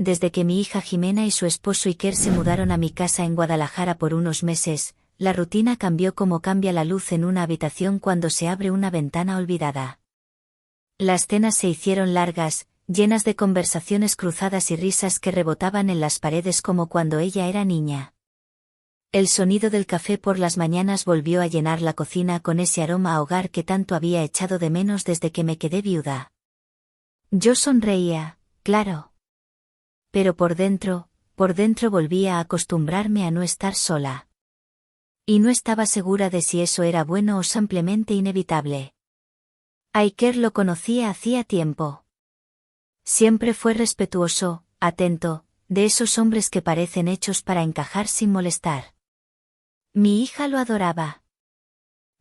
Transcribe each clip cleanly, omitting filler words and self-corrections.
desde que mi hija Jimena y su esposo Iker se mudaron a mi casa en Guadalajara por unos meses, la rutina cambió como cambia la luz en una habitación cuando se abre una ventana olvidada. Las cenas se hicieron largas, llenas de conversaciones cruzadas y risas que rebotaban en las paredes como cuando ella era niña. El sonido del café por las mañanas volvió a llenar la cocina con ese aroma a hogar que tanto había echado de menos desde que me quedé viuda. Yo sonreía, claro. Pero por dentro volvía a acostumbrarme a no estar sola. Y no estaba segura de si eso era bueno o simplemente inevitable. A Iker lo conocía hacía tiempo. Siempre fue respetuoso, atento, de esos hombres que parecen hechos para encajar sin molestar. Mi hija lo adoraba.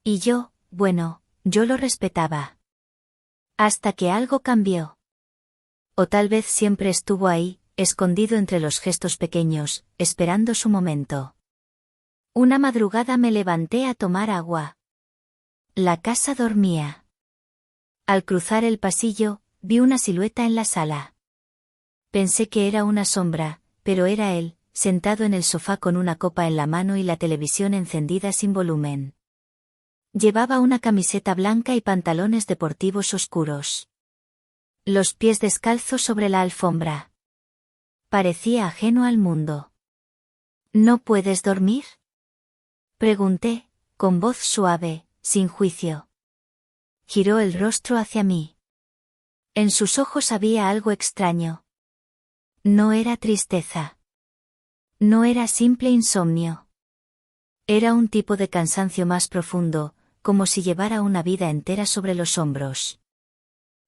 Y yo, bueno, yo lo respetaba. Hasta que algo cambió. O tal vez siempre estuvo ahí, escondido entre los gestos pequeños, esperando su momento. Una madrugada me levanté a tomar agua. La casa dormía. Al cruzar el pasillo, vi una silueta en la sala. Pensé que era una sombra, pero era él, sentado en el sofá con una copa en la mano y la televisión encendida sin volumen. Llevaba una camiseta blanca y pantalones deportivos oscuros. Los pies descalzos sobre la alfombra. Parecía ajeno al mundo. ¿No puedes dormir?, pregunté, con voz suave, sin juicio. Giró el rostro hacia mí. En sus ojos había algo extraño. No era tristeza. No era simple insomnio. Era un tipo de cansancio más profundo, como si llevara una vida entera sobre los hombros.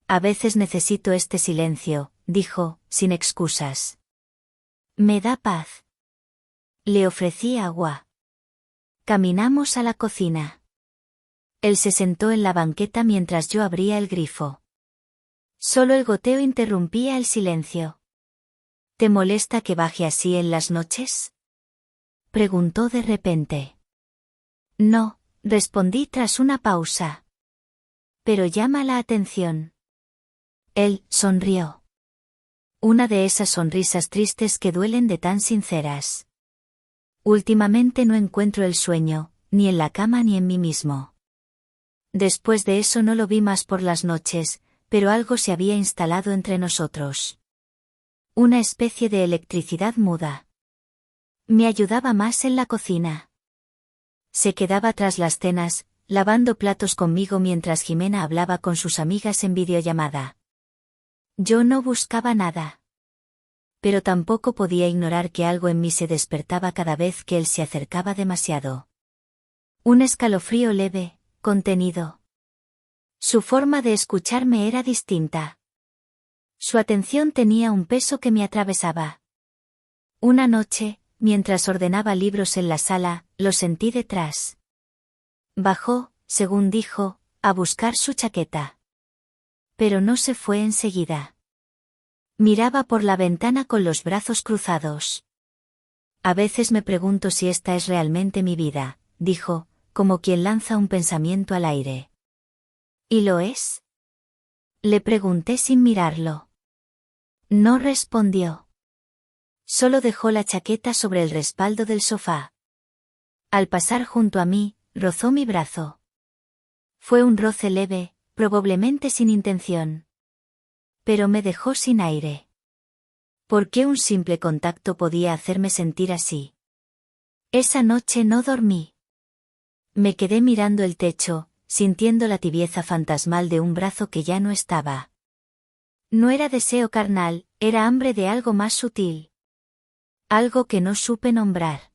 A veces necesito este silencio, dijo, sin excusas. Me da paz. Le ofrecí agua. Caminamos a la cocina. Él se sentó en la banqueta mientras yo abría el grifo. Solo el goteo interrumpía el silencio. ¿Te molesta que baje así en las noches?, preguntó de repente. No, respondí tras una pausa. Pero llama la atención. Él sonrió. Una de esas sonrisas tristes que duelen de tan sinceras. Últimamente no encuentro el sueño, ni en la cama ni en mí mismo. Después de eso no lo vi más por las noches, pero algo se había instalado entre nosotros. Una especie de electricidad muda. Me ayudaba más en la cocina. Se quedaba tras las cenas, lavando platos conmigo mientras Jimena hablaba con sus amigas en videollamada. Yo no buscaba nada. Pero tampoco podía ignorar que algo en mí se despertaba cada vez que él se acercaba demasiado. Un escalofrío leve, contenido. Su forma de escucharme era distinta. Su atención tenía un peso que me atravesaba. Una noche, mientras ordenaba libros en la sala, lo sentí detrás. Bajó, según dijo, a buscar su chaqueta. Pero no se fue enseguida. Miraba por la ventana con los brazos cruzados. A veces me pregunto si esta es realmente mi vida, dijo, como quien lanza un pensamiento al aire. ¿Y lo es?, le pregunté sin mirarlo. No respondió. Solo dejó la chaqueta sobre el respaldo del sofá. Al pasar junto a mí, rozó mi brazo. Fue un roce leve, probablemente sin intención. Pero me dejó sin aire. ¿Por qué un simple contacto podía hacerme sentir así? Esa noche no dormí. Me quedé mirando el techo, sintiendo la tibieza fantasmal de un brazo que ya no estaba. No era deseo carnal, era hambre de algo más sutil. Algo que no supe nombrar.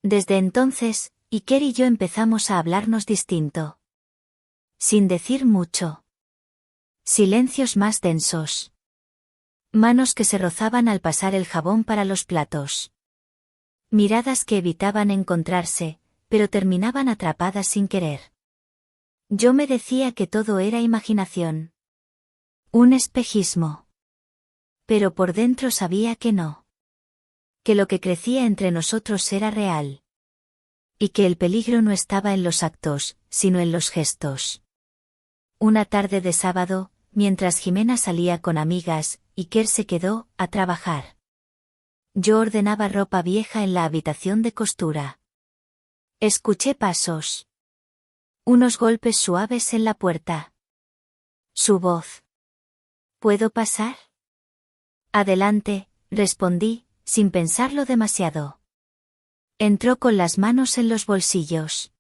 Desde entonces, Iker y yo empezamos a hablarnos distinto. Sin decir mucho. Silencios más densos. Manos que se rozaban al pasar el jabón para los platos. Miradas que evitaban encontrarse, pero terminaban atrapadas sin querer. Yo me decía que todo era imaginación. Un espejismo. Pero por dentro sabía que no. Que lo que crecía entre nosotros era real. Y que el peligro no estaba en los actos, sino en los gestos. Una tarde de sábado, mientras Jimena salía con amigas, Iker se quedó a trabajar. Yo ordenaba ropa vieja en la habitación de costura. Escuché pasos. Unos golpes suaves en la puerta. Su voz. ¿Puedo pasar? Adelante, respondí, sin pensarlo demasiado. Entró con las manos en los bolsillos.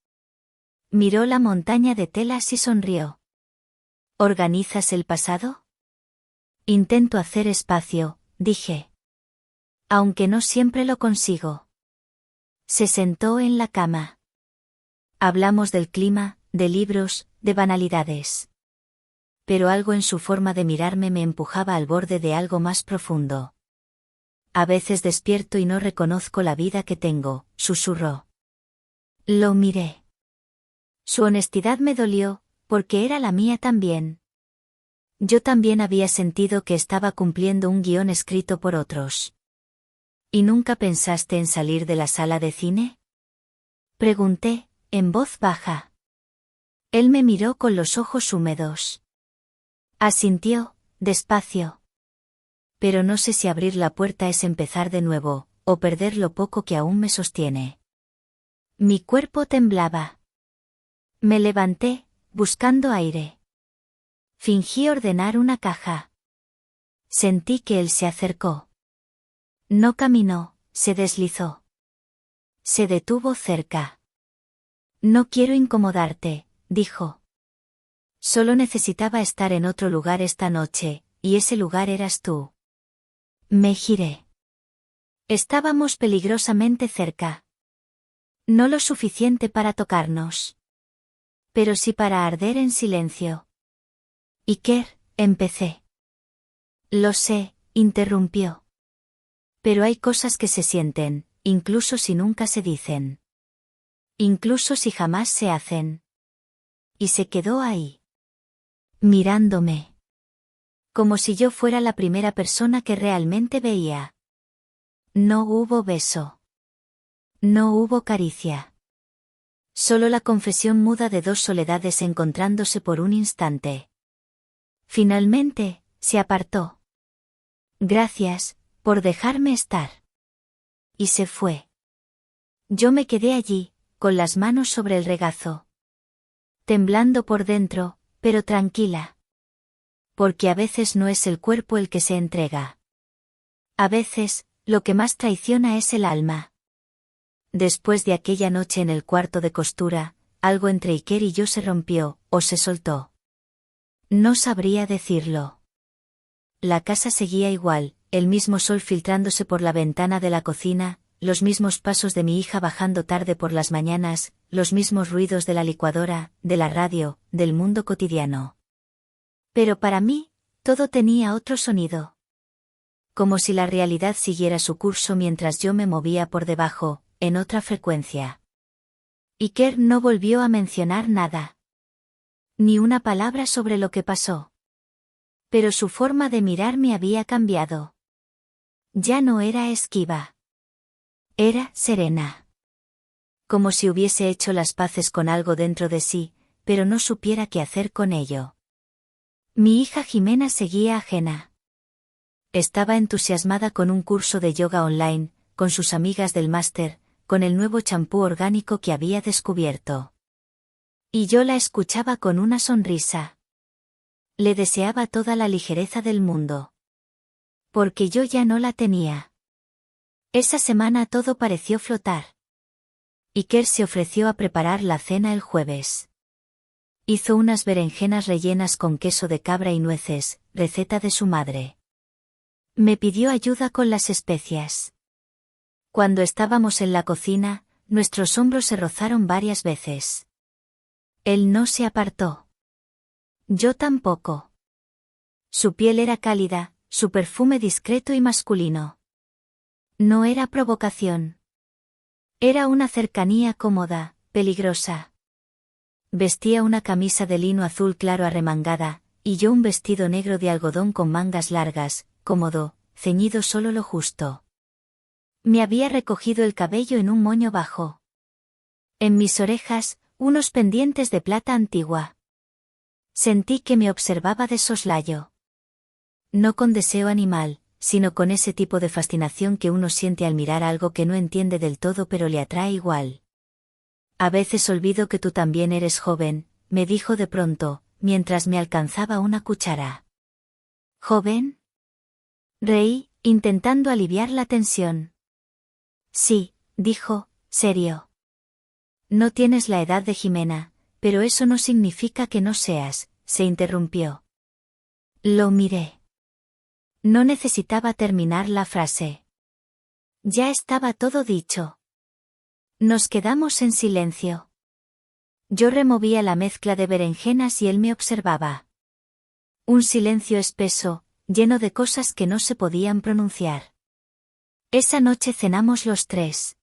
Miró la montaña de telas y sonrió. ¿Organizas el pasado? Intento hacer espacio, dije. Aunque no siempre lo consigo. Se sentó en la cama. Hablamos del clima, de libros, de banalidades. Pero algo en su forma de mirarme me empujaba al borde de algo más profundo. A veces despierto y no reconozco la vida que tengo, susurró. Lo miré. Su honestidad me dolió, porque era la mía también. Yo también había sentido que estaba cumpliendo un guión escrito por otros. ¿Y nunca pensaste en salir de la sala de cine? Pregunté, en voz baja. Él me miró con los ojos húmedos. Asintió, despacio. Pero no sé si abrir la puerta es empezar de nuevo, o perder lo poco que aún me sostiene. Mi cuerpo temblaba. Me levanté, buscando aire. Fingí ordenar una caja. Sentí que él se acercó. No caminó, se deslizó. Se detuvo cerca. No quiero incomodarte, dijo. Solo necesitaba estar en otro lugar esta noche, y ese lugar eras tú. Me giré. Estábamos peligrosamente cerca. No lo suficiente para tocarnos. Pero sí para arder en silencio. Iker, empecé. Lo sé, interrumpió. Pero hay cosas que se sienten, incluso si nunca se dicen. Incluso si jamás se hacen. Y se quedó ahí. Mirándome. Como si yo fuera la primera persona que realmente veía. No hubo beso. No hubo caricia. Solo la confesión muda de dos soledades encontrándose por un instante. Finalmente, se apartó. Gracias, por dejarme estar. Y se fue. Yo me quedé allí, con las manos sobre el regazo. Temblando por dentro, pero tranquila. Porque a veces no es el cuerpo el que se entrega. A veces, lo que más traiciona es el alma. Después de aquella noche en el cuarto de costura, algo entre Iker y yo se rompió, o se soltó. No sabría decirlo. La casa seguía igual, el mismo sol filtrándose por la ventana de la cocina, los mismos pasos de mi hija bajando tarde por las mañanas, los mismos ruidos de la licuadora, de la radio, del mundo cotidiano. Pero para mí, todo tenía otro sonido. Como si la realidad siguiera su curso mientras yo me movía por debajo, en otra frecuencia. Iker no volvió a mencionar nada. Ni una palabra sobre lo que pasó. Pero su forma de mirarme había cambiado. Ya no era esquiva. Era serena. Como si hubiese hecho las paces con algo dentro de sí, pero no supiera qué hacer con ello. Mi hija Jimena seguía ajena. Estaba entusiasmada con un curso de yoga online, con sus amigas del máster, con el nuevo champú orgánico que había descubierto. Y yo la escuchaba con una sonrisa. Le deseaba toda la ligereza del mundo. Porque yo ya no la tenía. Esa semana todo pareció flotar. Iker se ofreció a preparar la cena el jueves. Hizo unas berenjenas rellenas con queso de cabra y nueces, receta de su madre. Me pidió ayuda con las especias. Cuando estábamos en la cocina, nuestros hombros se rozaron varias veces. Él no se apartó. Yo tampoco. Su piel era cálida, su perfume discreto y masculino. No era provocación. Era una cercanía cómoda, peligrosa. Vestía una camisa de lino azul claro arremangada, y yo un vestido negro de algodón con mangas largas, cómodo, ceñido solo lo justo. Me había recogido el cabello en un moño bajo. En mis orejas, unos pendientes de plata antigua. Sentí que me observaba de soslayo. No con deseo animal, sino con ese tipo de fascinación que uno siente al mirar algo que no entiende del todo pero le atrae igual. A veces olvido que tú también eres joven, me dijo de pronto, mientras me alcanzaba una cuchara. ¿Joven? Reí, intentando aliviar la tensión. Sí, dijo, serio. No tienes la edad de Jimena, pero eso no significa que no seas, se interrumpió. Lo miré. No necesitaba terminar la frase. Ya estaba todo dicho. Nos quedamos en silencio. Yo removía la mezcla de berenjenas y él me observaba. Un silencio espeso, lleno de cosas que no se podían pronunciar. Esa noche cenamos los tres.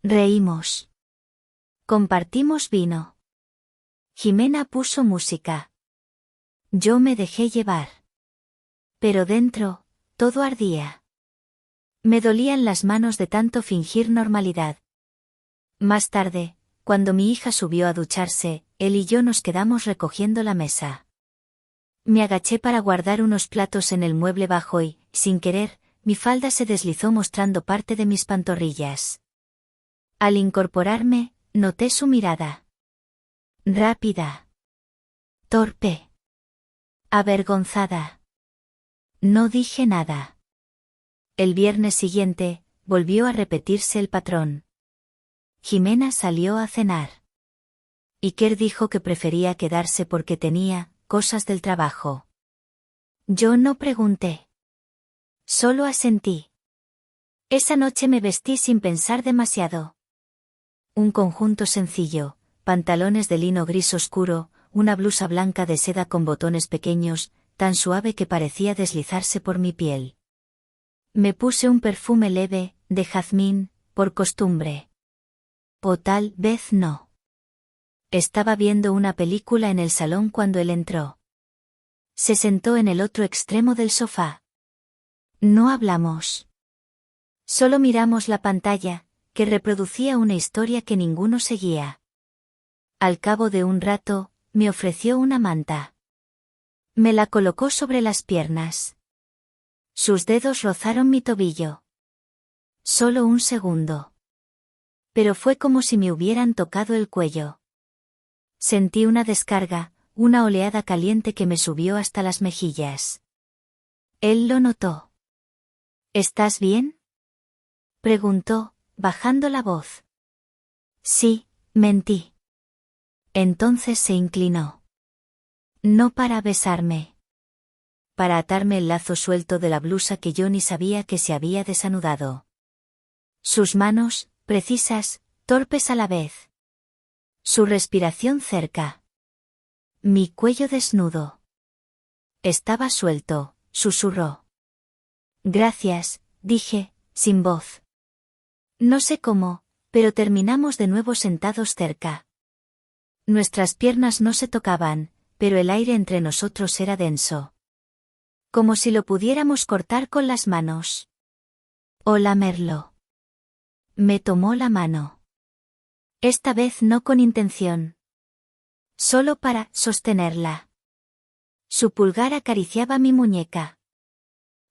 Reímos. Compartimos vino. Jimena puso música. Yo me dejé llevar. Pero dentro, todo ardía. Me dolían las manos de tanto fingir normalidad. Más tarde, cuando mi hija subió a ducharse, él y yo nos quedamos recogiendo la mesa. Me agaché para guardar unos platos en el mueble bajo y, sin querer, mi falda se deslizó mostrando parte de mis pantorrillas. Al incorporarme, noté su mirada. Rápida. Torpe. Avergonzada. No dije nada. El viernes siguiente, volvió a repetirse el patrón. Jimena salió a cenar. Iker dijo que prefería quedarse porque tenía cosas del trabajo. Yo no pregunté. Solo asentí. Esa noche me vestí sin pensar demasiado. Un conjunto sencillo, pantalones de lino gris oscuro, una blusa blanca de seda con botones pequeños, tan suave que parecía deslizarse por mi piel. Me puse un perfume leve, de jazmín, por costumbre. O tal vez no. Estaba viendo una película en el salón cuando él entró. Se sentó en el otro extremo del sofá. No hablamos. Solo miramos la pantalla, que reproducía una historia que ninguno seguía. Al cabo de un rato, me ofreció una manta. Me la colocó sobre las piernas. Sus dedos rozaron mi tobillo. Solo un segundo. Pero fue como si me hubieran tocado el cuello. Sentí una descarga, una oleada caliente que me subió hasta las mejillas. Él lo notó. ¿Estás bien?, preguntó, bajando la voz. Sí, mentí. Entonces se inclinó. No para besarme. Para atarme el lazo suelto de la blusa que yo ni sabía que se había desanudado. Sus manos, precisas, torpes a la vez. Su respiración cerca. Mi cuello desnudo. Estaba suelto, susurró. Gracias, dije, sin voz. No sé cómo, pero terminamos de nuevo sentados cerca. Nuestras piernas no se tocaban, pero el aire entre nosotros era denso. Como si lo pudiéramos cortar con las manos. O lamerlo. Me tomó la mano. Esta vez no con intención. Solo para sostenerla. Su pulgar acariciaba mi muñeca.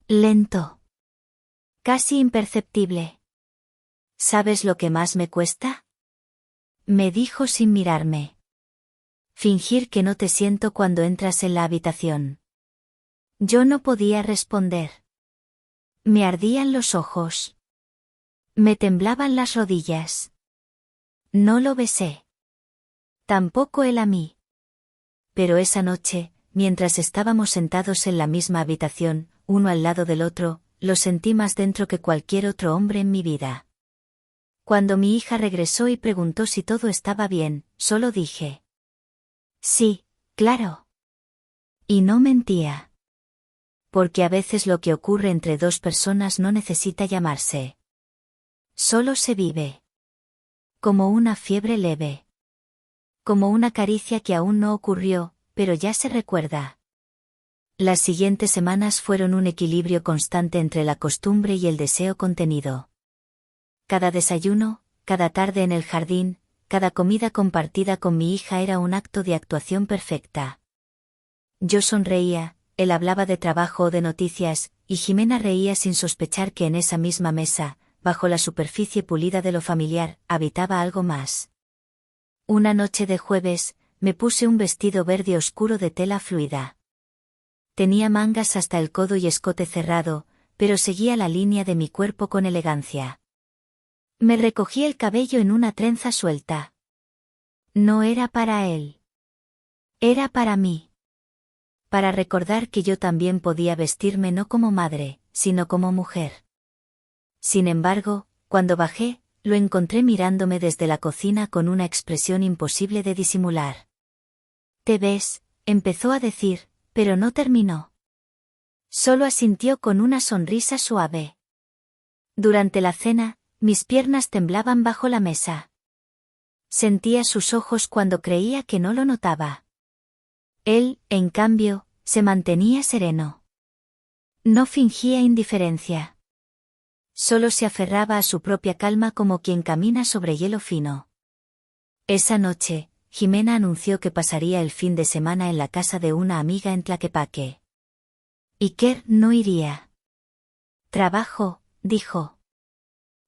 Lento. Casi imperceptible. ¿Sabes lo que más me cuesta?, me dijo sin mirarme. Fingir que no te siento cuando entras en la habitación. Yo no podía responder. Me ardían los ojos. Me temblaban las rodillas. No lo besé. Tampoco él a mí. Pero esa noche, mientras estábamos sentados en la misma habitación, uno al lado del otro, lo sentí más dentro que cualquier otro hombre en mi vida. Cuando mi hija regresó y preguntó si todo estaba bien, solo dije: sí, claro. Y no mentía. Porque a veces lo que ocurre entre dos personas no necesita llamarse. Solo se vive. Como una fiebre leve. Como una caricia que aún no ocurrió, pero ya se recuerda. Las siguientes semanas fueron un equilibrio constante entre la costumbre y el deseo contenido. Cada desayuno, cada tarde en el jardín, cada comida compartida con mi hija era un acto de actuación perfecta. Yo sonreía, él hablaba de trabajo o de noticias, y Jimena reía sin sospechar que en esa misma mesa, bajo la superficie pulida de lo familiar, habitaba algo más. Una noche de jueves, me puse un vestido verde oscuro de tela fluida. Tenía mangas hasta el codo y escote cerrado, pero seguía la línea de mi cuerpo con elegancia. Me recogí el cabello en una trenza suelta. No era para él. Era para mí. Para recordar que yo también podía vestirme no como madre, sino como mujer. Sin embargo, cuando bajé, lo encontré mirándome desde la cocina con una expresión imposible de disimular. «¿Te ves?», empezó a decir, pero no terminó. Solo asintió con una sonrisa suave. Durante la cena, mis piernas temblaban bajo la mesa. Sentía sus ojos cuando creía que no lo notaba. Él, en cambio, se mantenía sereno. No fingía indiferencia. Solo se aferraba a su propia calma como quien camina sobre hielo fino. Esa noche, Jimena anunció que pasaría el fin de semana en la casa de una amiga en Tlaquepaque. Iker no iría. «Trabajo», dijo.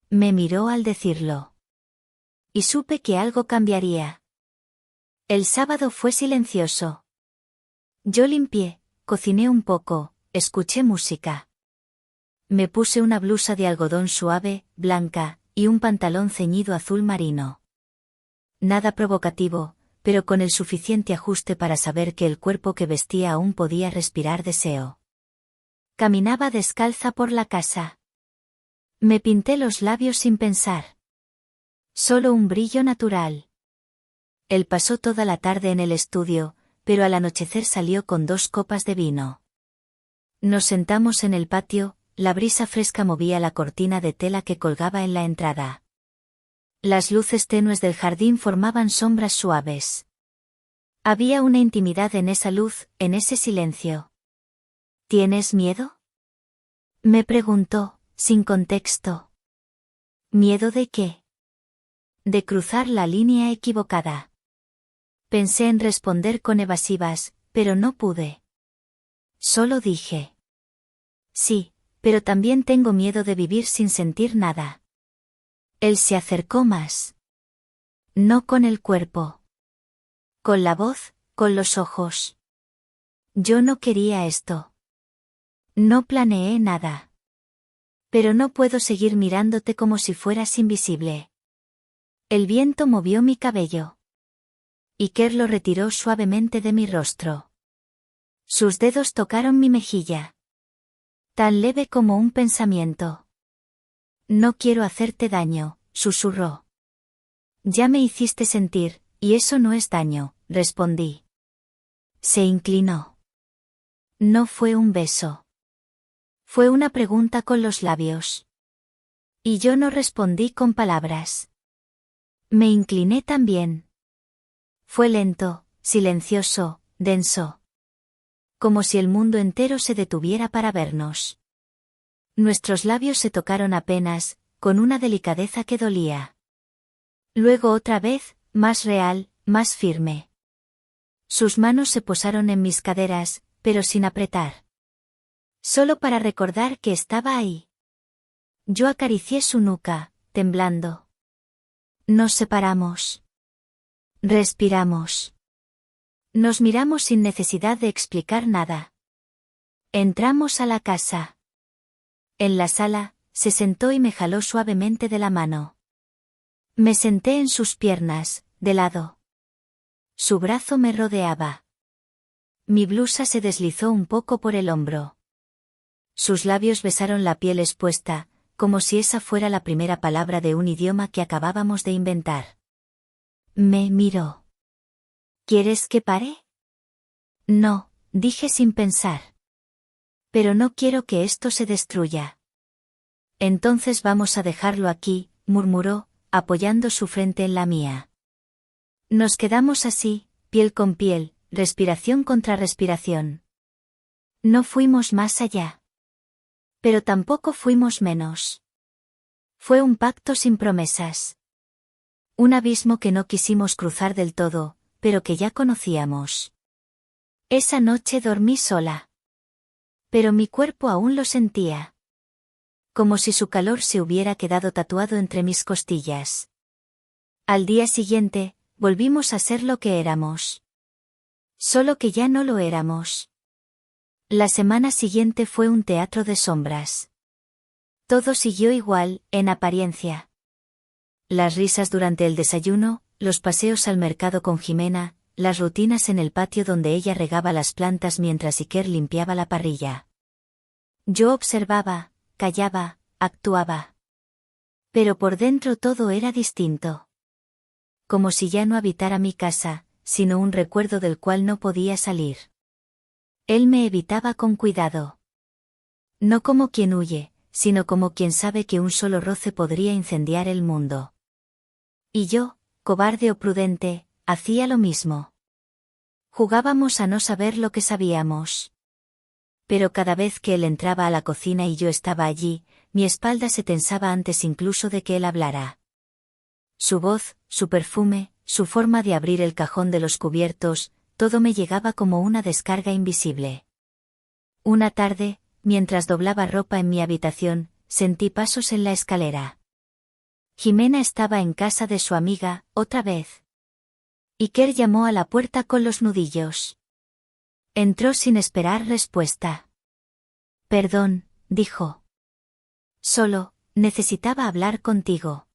Me miró al decirlo. Y supe que algo cambiaría. El sábado fue silencioso. Yo limpié, cociné un poco, escuché música. Me puse una blusa de algodón suave, blanca, y un pantalón ceñido azul marino. Nada provocativo, pero con el suficiente ajuste para saber que el cuerpo que vestía aún podía respirar deseo. Caminaba descalza por la casa. Me pinté los labios sin pensar. Solo un brillo natural. Él pasó toda la tarde en el estudio, pero al anochecer salió con 2 copas de vino. Nos sentamos en el patio, la brisa fresca movía la cortina de tela que colgaba en la entrada. Las luces tenues del jardín formaban sombras suaves. Había una intimidad en esa luz, en ese silencio. ¿Tienes miedo?, me preguntó, sin contexto. ¿Miedo de qué? De cruzar la línea equivocada. Pensé en responder con evasivas, pero no pude. Solo dije: sí, pero también tengo miedo de vivir sin sentir nada. Él se acercó más. No con el cuerpo. Con la voz, con los ojos. Yo no quería esto. No planeé nada. Pero no puedo seguir mirándote como si fueras invisible. El viento movió mi cabello. Iker lo retiró suavemente de mi rostro. Sus dedos tocaron mi mejilla. Tan leve como un pensamiento. No quiero hacerte daño, susurró. Ya me hiciste sentir, y eso no es daño, respondí. Se inclinó. No fue un beso. Fue una pregunta con los labios. Y yo no respondí con palabras. Me incliné también. Fue lento, silencioso, denso. Como si el mundo entero se detuviera para vernos. Nuestros labios se tocaron apenas, con una delicadeza que dolía. Luego otra vez, más real, más firme. Sus manos se posaron en mis caderas, pero sin apretar. Solo para recordar que estaba ahí. Yo acaricié su nuca, temblando. Nos separamos. Respiramos. Nos miramos sin necesidad de explicar nada. Entramos a la casa. En la sala, se sentó y me jaló suavemente de la mano. Me senté en sus piernas, de lado. Su brazo me rodeaba. Mi blusa se deslizó un poco por el hombro. Sus labios besaron la piel expuesta, como si esa fuera la primera palabra de un idioma que acabábamos de inventar. Me miró. ¿Quieres que pare? No, dije sin pensar. Pero no quiero que esto se destruya. Entonces vamos a dejarlo aquí, murmuró, apoyando su frente en la mía. Nos quedamos así, piel con piel, respiración contra respiración. No fuimos más allá. Pero tampoco fuimos menos. Fue un pacto sin promesas. Un abismo que no quisimos cruzar del todo, pero que ya conocíamos. Esa noche dormí sola. Pero mi cuerpo aún lo sentía. Como si su calor se hubiera quedado tatuado entre mis costillas. Al día siguiente, volvimos a ser lo que éramos. Solo que ya no lo éramos. La semana siguiente fue un teatro de sombras. Todo siguió igual, en apariencia. Las risas durante el desayuno, los paseos al mercado con Jimena, las rutinas en el patio donde ella regaba las plantas mientras Iker limpiaba la parrilla. Yo observaba, callaba, actuaba. Pero por dentro todo era distinto. Como si ya no habitara mi casa, sino un recuerdo del cual no podía salir. Él me evitaba con cuidado. No como quien huye, sino como quien sabe que un solo roce podría incendiar el mundo. Y yo, cobarde o prudente, hacía lo mismo. Jugábamos a no saber lo que sabíamos. Pero cada vez que él entraba a la cocina y yo estaba allí, mi espalda se tensaba antes incluso de que él hablara. Su voz, su perfume, su forma de abrir el cajón de los cubiertos, todo me llegaba como una descarga invisible. Una tarde, mientras doblaba ropa en mi habitación, sentí pasos en la escalera. Jimena estaba en casa de su amiga, otra vez. Iker llamó a la puerta con los nudillos. Entró sin esperar respuesta. Perdón, dijo. Solo, necesitaba hablar contigo.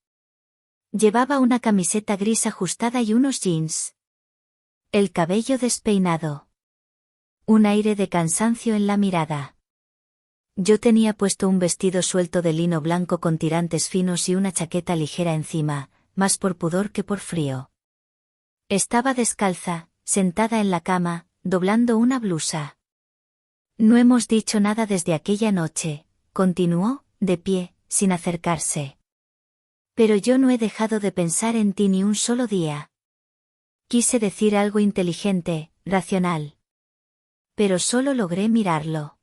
Llevaba una camiseta gris ajustada y unos jeans. El cabello despeinado. Un aire de cansancio en la mirada. Yo tenía puesto un vestido suelto de lino blanco con tirantes finos y una chaqueta ligera encima, más por pudor que por frío. Estaba descalza, sentada en la cama, doblando una blusa. No hemos dicho nada desde aquella noche, continuó, de pie, sin acercarse. Pero yo no he dejado de pensar en ti ni un solo día. Quise decir algo inteligente, racional. Pero solo logré mirarlo.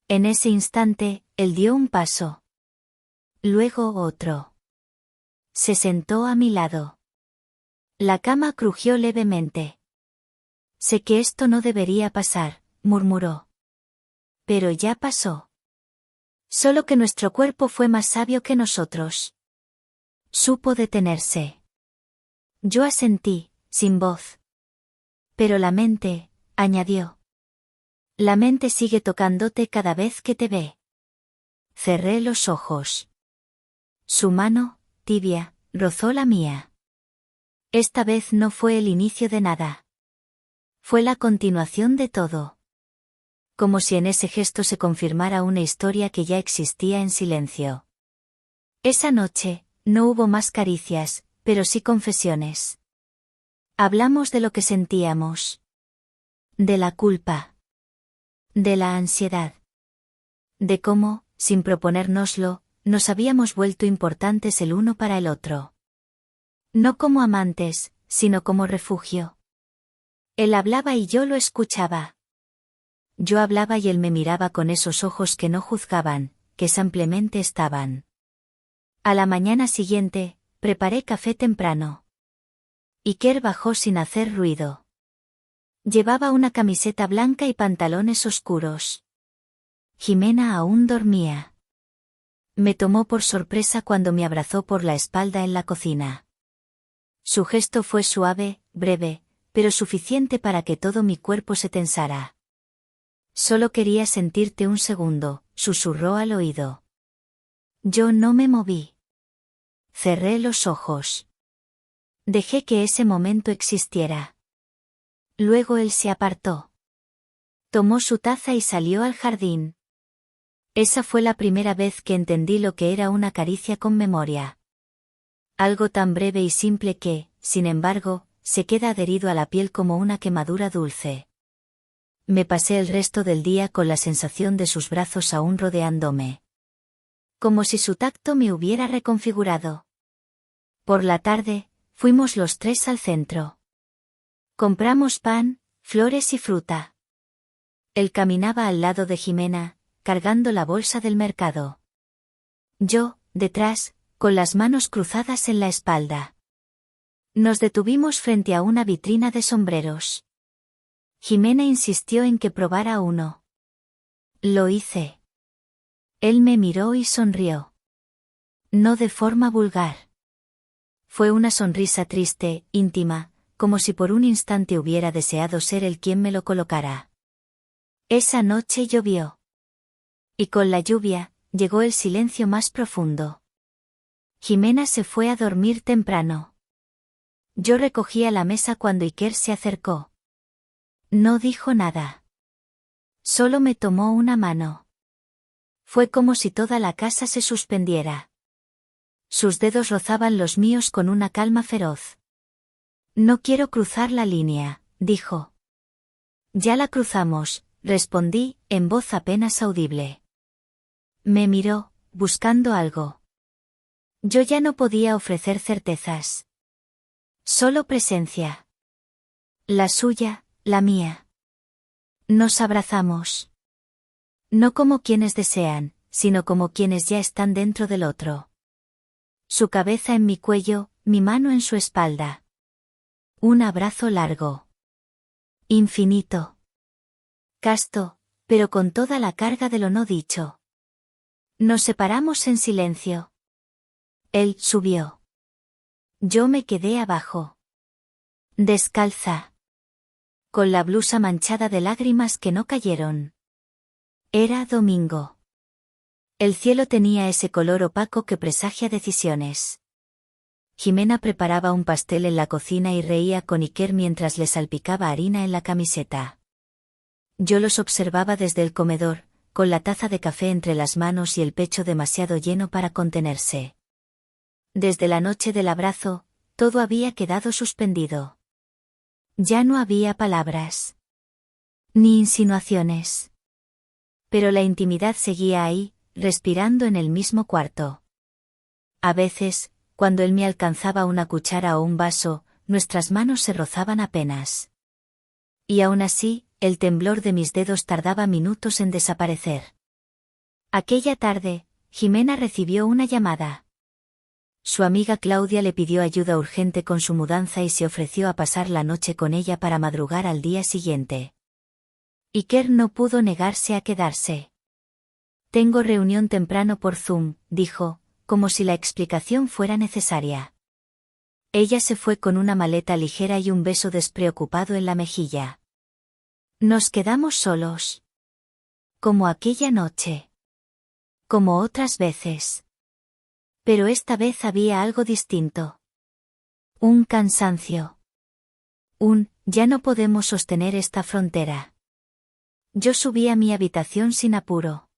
En ese instante, él dio un paso. Luego otro. Se sentó a mi lado. La cama crujió levemente. Sé que esto no debería pasar, murmuró. Pero ya pasó. Solo que nuestro cuerpo fue más sabio que nosotros. Supo detenerse. Yo asentí, sin voz. Pero la mente, añadió. La mente sigue tocándote cada vez que te ve. Cerré los ojos. Su mano, tibia, rozó la mía. Esta vez no fue el inicio de nada. Fue la continuación de todo. Como si en ese gesto se confirmara una historia que ya existía en silencio. Esa noche, no hubo más caricias, pero sí confesiones. Hablamos de lo que sentíamos. De la culpa. De la ansiedad. De cómo, sin proponérnoslo, nos habíamos vuelto importantes el uno para el otro. No como amantes, sino como refugio. Él hablaba y yo lo escuchaba. Yo hablaba y él me miraba con esos ojos que no juzgaban, que simplemente estaban. A la mañana siguiente, preparé café temprano. Iker bajó sin hacer ruido. Llevaba una camiseta blanca y pantalones oscuros. Jimena aún dormía. Me tomó por sorpresa cuando me abrazó por la espalda en la cocina. Su gesto fue suave, breve, pero suficiente para que todo mi cuerpo se tensara. Solo quería sentirte un segundo, susurró al oído. Yo no me moví. Cerré los ojos. Dejé que ese momento existiera. Luego él se apartó. Tomó su taza y salió al jardín. Esa fue la primera vez que entendí lo que era una caricia con memoria. Algo tan breve y simple que, sin embargo, se queda adherido a la piel como una quemadura dulce. Me pasé el resto del día con la sensación de sus brazos aún rodeándome. Como si su tacto me hubiera reconfigurado. Por la tarde, fuimos los tres al centro. Compramos pan, flores y fruta. Él caminaba al lado de Jimena, cargando la bolsa del mercado. Yo, detrás, con las manos cruzadas en la espalda. Nos detuvimos frente a una vitrina de sombreros. Jimena insistió en que probara uno. Lo hice. Él me miró y sonrió. No de forma vulgar. Fue una sonrisa triste, íntima, como si por un instante hubiera deseado ser él quien me lo colocara. Esa noche llovió. Y con la lluvia, llegó el silencio más profundo. Jimena se fue a dormir temprano. Yo recogía la mesa cuando Iker se acercó. No dijo nada. Solo me tomó una mano. Fue como si toda la casa se suspendiera. Sus dedos rozaban los míos con una calma feroz. No quiero cruzar la línea, dijo. Ya la cruzamos, respondí, en voz apenas audible. Me miró, buscando algo. Yo ya no podía ofrecer certezas. Solo presencia. La suya, la mía. Nos abrazamos. No como quienes desean, sino como quienes ya están dentro del otro. Su cabeza en mi cuello, mi mano en su espalda. Un abrazo largo. Infinito. Casto, pero con toda la carga de lo no dicho. Nos separamos en silencio. Él subió. Yo me quedé abajo. Descalza. Con la blusa manchada de lágrimas que no cayeron. Era domingo. El cielo tenía ese color opaco que presagia decisiones. Jimena preparaba un pastel en la cocina y reía con Iker mientras le salpicaba harina en la camiseta. Yo los observaba desde el comedor, con la taza de café entre las manos y el pecho demasiado lleno para contenerse. Desde la noche del abrazo, todo había quedado suspendido. Ya no había palabras. Ni insinuaciones. Pero la intimidad seguía ahí, respirando en el mismo cuarto. A veces, cuando él me alcanzaba una cuchara o un vaso, nuestras manos se rozaban apenas. Y aún así, el temblor de mis dedos tardaba minutos en desaparecer. Aquella tarde, Jimena recibió una llamada. Su amiga Claudia le pidió ayuda urgente con su mudanza y se ofreció a pasar la noche con ella para madrugar al día siguiente. Iker no pudo negarse a quedarse. Tengo reunión temprano por Zoom, dijo, como si la explicación fuera necesaria. Ella se fue con una maleta ligera y un beso despreocupado en la mejilla. Nos quedamos solos. Como aquella noche. Como otras veces. Pero esta vez había algo distinto. Un cansancio. Ya no podemos sostener esta frontera. Yo subí a mi habitación sin apuro.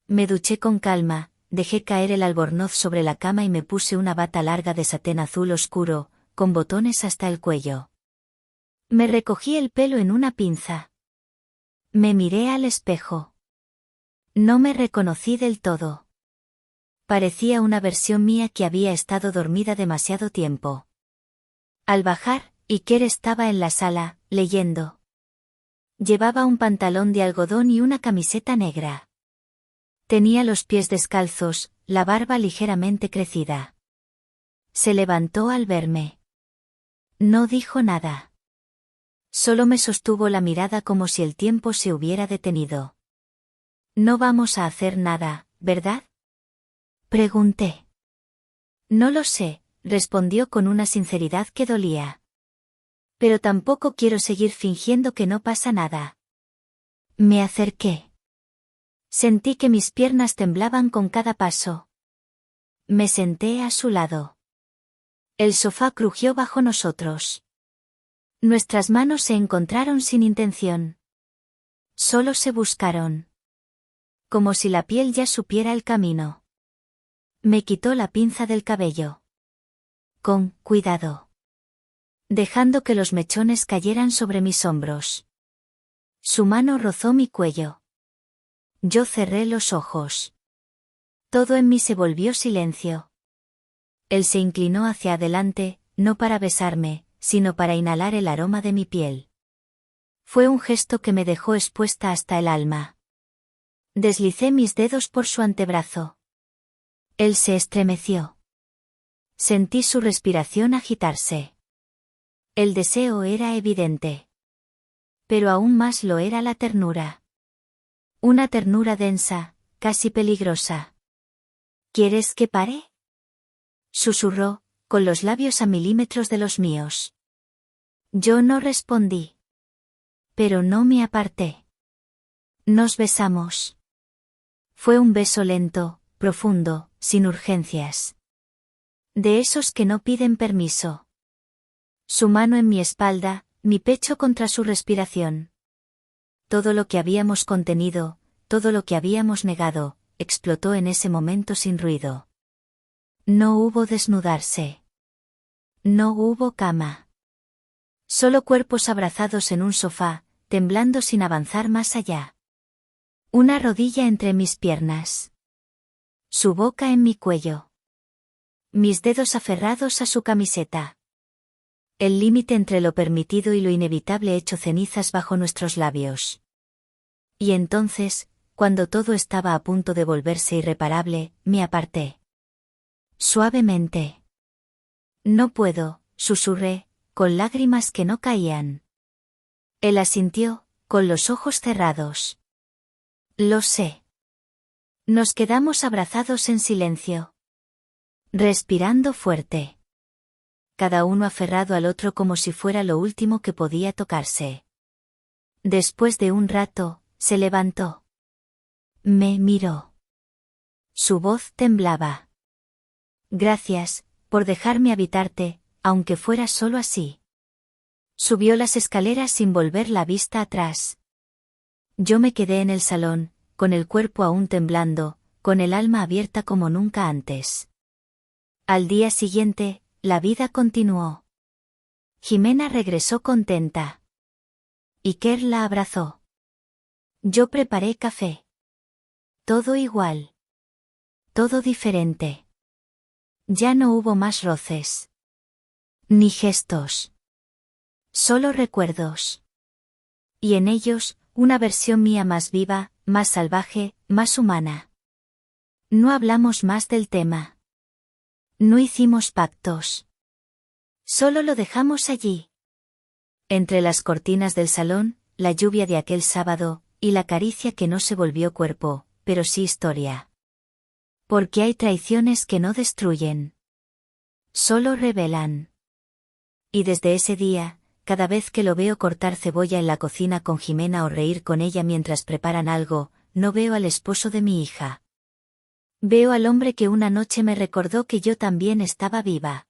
Me duché con calma, dejé caer el albornoz sobre la cama y me puse una bata larga de satén azul oscuro, con botones hasta el cuello. Me recogí el pelo en una pinza. Me miré al espejo. No me reconocí del todo. Parecía una versión mía que había estado dormida demasiado tiempo. Al bajar, Iker estaba en la sala, leyendo. Llevaba un pantalón de algodón y una camiseta negra. Tenía los pies descalzos, la barba ligeramente crecida. Se levantó al verme. No dijo nada. Solo me sostuvo la mirada como si el tiempo se hubiera detenido. No vamos a hacer nada, ¿verdad? Pregunté. No lo sé, respondió con una sinceridad que dolía. Pero tampoco quiero seguir fingiendo que no pasa nada. Me acerqué. Sentí que mis piernas temblaban con cada paso. Me senté a su lado. El sofá crujió bajo nosotros. Nuestras manos se encontraron sin intención. Solo se buscaron. Como si la piel ya supiera el camino. Me quitó la pinza del cabello. Con cuidado. Dejando que los mechones cayeran sobre mis hombros. Su mano rozó mi cuello. Yo cerré los ojos. Todo en mí se volvió silencio. Él se inclinó hacia adelante, no para besarme, sino para inhalar el aroma de mi piel. Fue un gesto que me dejó expuesta hasta el alma. Deslicé mis dedos por su antebrazo. Él se estremeció. Sentí su respiración agitarse. El deseo era evidente. Pero aún más lo era la ternura. Una ternura densa, casi peligrosa. ¿Quieres que pare? Susurró, con los labios a milímetros de los míos. Yo no respondí. Pero no me aparté. Nos besamos. Fue un beso lento, profundo, sin urgencias. De esos que no piden permiso. Su mano en mi espalda, mi pecho contra su respiración. Todo lo que habíamos contenido, todo lo que habíamos negado, explotó en ese momento sin ruido. No hubo desnudarse. No hubo cama. Solo cuerpos abrazados en un sofá, temblando sin avanzar más allá. Una rodilla entre mis piernas. Su boca en mi cuello. Mis dedos aferrados a su camiseta. El límite entre lo permitido y lo inevitable hecho cenizas bajo nuestros labios. Y entonces, cuando todo estaba a punto de volverse irreparable, me aparté. Suavemente. No puedo, susurré, con lágrimas que no caían. Él asintió, con los ojos cerrados. Lo sé. Nos quedamos abrazados en silencio. Respirando fuerte. Cada uno aferrado al otro como si fuera lo último que podía tocarse. Después de un rato, se levantó. Me miró. Su voz temblaba. Gracias, por dejarme habitarte, aunque fuera solo así. Subió las escaleras sin volver la vista atrás. Yo me quedé en el salón, con el cuerpo aún temblando, con el alma abierta como nunca antes. Al día siguiente, la vida continuó. Jimena regresó contenta. Iker la abrazó. Yo preparé café. Todo igual. Todo diferente. Ya no hubo más roces. Ni gestos. Solo recuerdos. Y en ellos, una versión mía más viva, más salvaje, más humana. No hablamos más del tema. No hicimos pactos. Solo lo dejamos allí. Entre las cortinas del salón, la lluvia de aquel sábado, y la caricia que no se volvió cuerpo, pero sí historia. Porque hay traiciones que no destruyen. Solo revelan. Y desde ese día, cada vez que lo veo cortar cebolla en la cocina con Jimena o reír con ella mientras preparan algo, no veo al esposo de mi hija. Veo al hombre que una noche me recordó que yo también estaba viva.